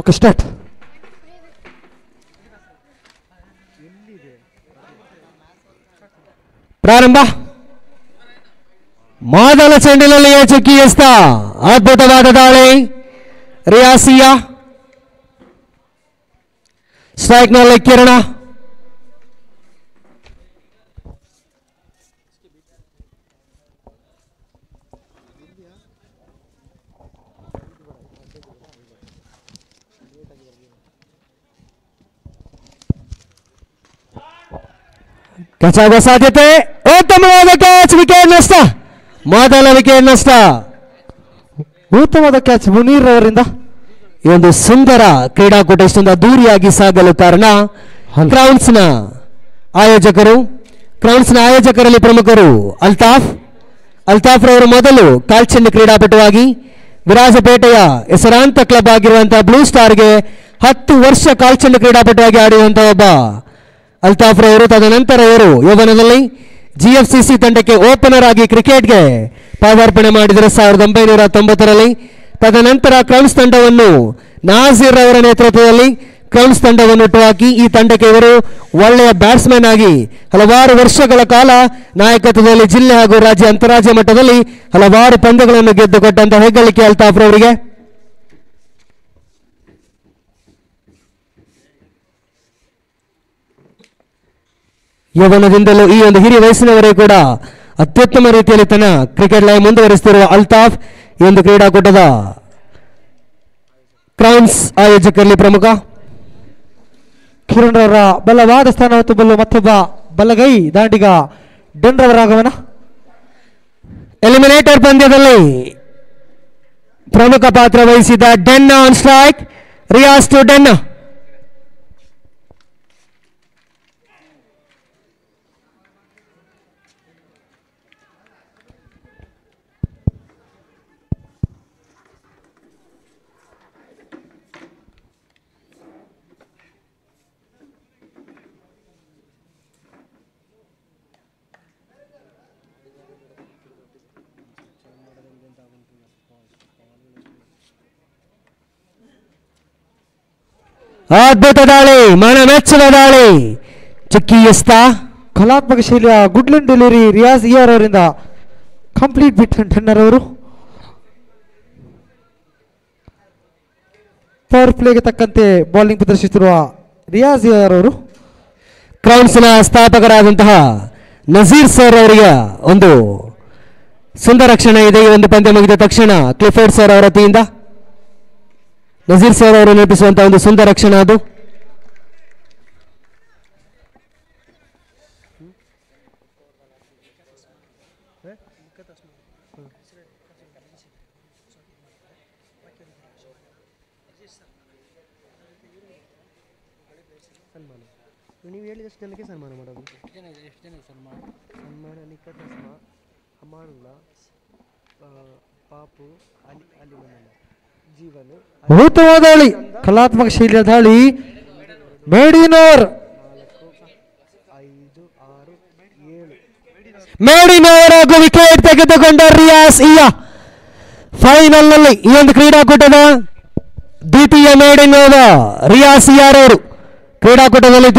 Okay start. ಪ್ರಾರಂಭ. ಮೊದಲ ಚೆಂಡಿನಲ್ಲಿ ಚುಕ್ಕಿ ಎಸ್ತ ಅದ್ಭುತವಾದ ದಾಳಿ ರಿಯಾಸಿಯಾ. ಸ್ಟ್ರೈಕ್ನಲ್ಲಿ ಕಿರಣ. ಕಚಾಗುವ ಸಾಧ್ಯತೆ. ಉತ್ತಮವಾದ ಕ್ಯಾಚ್, ವಿಕೆಟ್ ನಷ್ಟ. ಮೊದಲ ವಿಕೆಟ್ ನಷ್ಟ. ಉತ್ತಮವಾದ ಕ್ಯಾಚ್ ಮುನೀರ್ ಅವರಿಂದ. ಈ ಒಂದು ಸುಂದರ ಕ್ರೀಡಾಕೂಟ ಇಷ್ಟೊಂದು ಅದ್ದೂರಿಯಾಗಿ ಸಾಗಲು ಕಾರಣ ಕ್ರೌನ್ಸ್ನ ಆಯೋಜಕರಲ್ಲಿ ಪ್ರಮುಖರು ಅಲ್ತಾಫ್ ರವರು ಮೊದಲು ಕಾಲ್ಚೆಂಡು ಕ್ರೀಡಾಪಟುವಾಗಿ ವಿರಾಜಪೇಟೆಯ ಹೆಸರಾಂತ ಕ್ಲಬ್ ಆಗಿರುವಂತಹ ಬ್ಲೂ ಸ್ಟಾರ್ಗೆ 10 ವರ್ಷ ಕಾಲ್ಚೆಂಡು ಕ್ರೀಡಾಪಟುವಾಗಿ ಆಡಿರುವಂತಹ ಒಬ್ಬ ಅಲ್ತಾಫ್ ರವರು. ತದನಂತರ ಇವರು ಯೌವನದಲ್ಲಿ GFCC ತಂಡಕ್ಕೆ ಓಪನರ್ ಆಗಿ ಕ್ರಿಕೆಟ್ಗೆ ಪಾದಾರ್ಪಣೆ ಮಾಡಿದರು 1990ರಲ್ಲಿ. ತದನಂತರ ಕ್ರೌನ್ಸ್ ತಂಡವನ್ನು ನಾಜೀರ್ ಅವರ ನೇತೃತ್ವದಲ್ಲಿ ಕ್ರೌನ್ಸ್ ತಂಡವನ್ನು ಹುಟ್ಟುಹಾಕಿ ಈ ತಂಡಕ್ಕೆ ಇವರು ಒಳ್ಳೆಯ ಬ್ಯಾಟ್ಸ್ಮನ್ ಆಗಿ ಹಲವಾರು ವರ್ಷಗಳ ಕಾಲ ನಾಯಕತ್ವದಲ್ಲಿ ಜಿಲ್ಲೆ ಹಾಗೂ ರಾಜ್ಯ ಅಂತಾರಾಜ್ಯ ಮಟ್ಟದಲ್ಲಿ ಹಲವಾರು ಪಂದ್ಯಗಳನ್ನು ಗೆದ್ದುಕೊಟ್ಟಂತಹ ಹೆಗ್ಗಳಿಕೆ ಅಲ್ತಾಫ್ ರವರಿಗೆ. ಯೌವನದಿಂದಲೂ ಈ ಒಂದು ಹಿರಿಯ ವಯಸ್ಸಿನವರೆಗೂ ಕೂಡ ಅತ್ಯುತ್ತಮ ರೀತಿಯಲ್ಲಿ ತನ್ನ ಕ್ರಿಕೆಟ್ ಲೈವ್ ಮುಂದುವರಿಸುತ್ತಿರುವ ಅಲ್ತಾಫ್ ಈ ಒಂದು ಕ್ರೀಡಾಕೂಟದ ಕ್ರೌನ್ಸ್ ಆಯೋಜಕರಲ್ಲಿ ಪ್ರಮುಖ. ಕಿರಣ್ ರವರ ಬಲವಾದ ಸ್ಥಾನ ತುಂಬಲು ಮತ್ತೊಬ್ಬ ಬಲಗೈ ದಾಂಡಿಗ ಡೆನ್ ರವರ ಆಗಮನ. ಎಲಿಮಿನೇಟರ್ ಪಂದ್ಯದಲ್ಲಿ ಪ್ರಮುಖ ಪಾತ್ರ ವಹಿಸಿದ ಡೆನ್ ಆನ್ ಸ್ಟ್ರೈಕ್. ರಿಯಾಸ್ ಟು ಡೆನ್. ಅದ್ಭುತ ದಾಳಿ, ಮನಮೆಚ್ಚುವ ದಾಳಿ. ಚುಕ್ಕಿ ಎಸ್ತಾ ಕಲಾತ್ಮಕ ಶೈಲಿಯ ಗುಡ್ಲೆಂಡ್ ಡೆಲಿವರಿ ರಿಯಾಜ್ ಇಆರ್ ಅವರಿಂದ ಕಂಪ್ಲೀಟ್ ಬಿಟ್ ಟೆನ್ನರ್ ಅವರು. ಪವರ್ ಪ್ಲೇಗೆ ತಕ್ಕಂತೆ ಬೌಲಿಂಗ್ ಪ್ರದರ್ಶಿಸುತ್ತಿರುವ ರಿಯಾಜ್ ಇಆರ್ ಅವರು. ಕ್ರೌನ್ಸ್ನ ಸ್ಥಾಪಕರಾದಂತಹ ನಜೀರ್ ಸರ್ ಅವರಿಗೆ ಒಂದು ಸುಂದರ ಕ್ಷಣ ಇದೆ. ಈ ಒಂದು ಪಂದ್ಯ ಮುಗಿದ ತಕ್ಷಣ ಕ್ಲಿಫೋರ್ಡ್ ಸರ್ ಅವರ ವತಿಯಿಂದ ನಜೀರ್ ಸರ್ ಅವರು ನೆನಪಿಸುವಂತಹ ಒಂದು ಸುಂದರ ಕ್ಷಣ ಅದು. ನೀವು ಹೇಳಿದಷ್ಟು ಜನಕ್ಕೆ ಸನ್ಮಾನ ಮಾಡೋದು. ಸನ್ಮಾನ ನಿಖತ್ ಅಸ್ಮಾ, ಅಮಾನುಲ್ಲ, ಪಾಪು, ಅಲ್ಲಿ ಜೀವನು. ಅದ್ಭುತವಾದ ದಾಳಿ, ಕಲಾತ್ಮಕ ಶೈಲಿಯ ದಾಳಿ. ಮೇಡಿನೋರ್ 4, 5, 6, 7 ಮೇಡಿನೋರ್ ಹಾಗೂ ವಿಕೆಟ್ ತೆಗೆದುಕೊಂಡ ರಿಯಾಸ್ ಇಯಾ. ಫೈನಲ್ ನಲ್ಲಿ ಈ ಒಂದು ಕ್ರೀಡಾಕೂಟದ ದ್ವಿತೀಯ ಮೇಡಿನೋರ್ ರಿಯಾಸ್ ಇಯಾರ್ ಅವರು ಕ್ರೀಡಾಕೂಟದಲ್ಲಿ